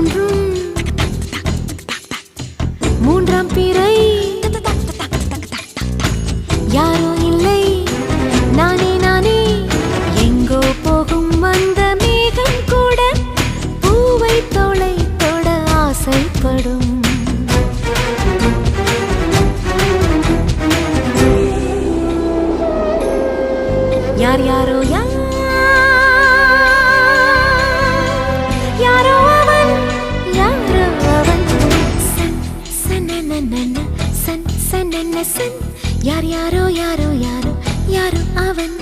தோன்றும் மூன்றாம் பிறை யாரோ இல்லை நானே நானே எங்கோ போகும் அந்த மேகம் கூட பூவை தோளை தொட ஆசைப்படும் யார் யாரோ யாரோ அவன் யாரோ அவன் சன் சனனனன சன் சனன சன் யார் யாரோ யாரோ யாரோ யாரோ அவன்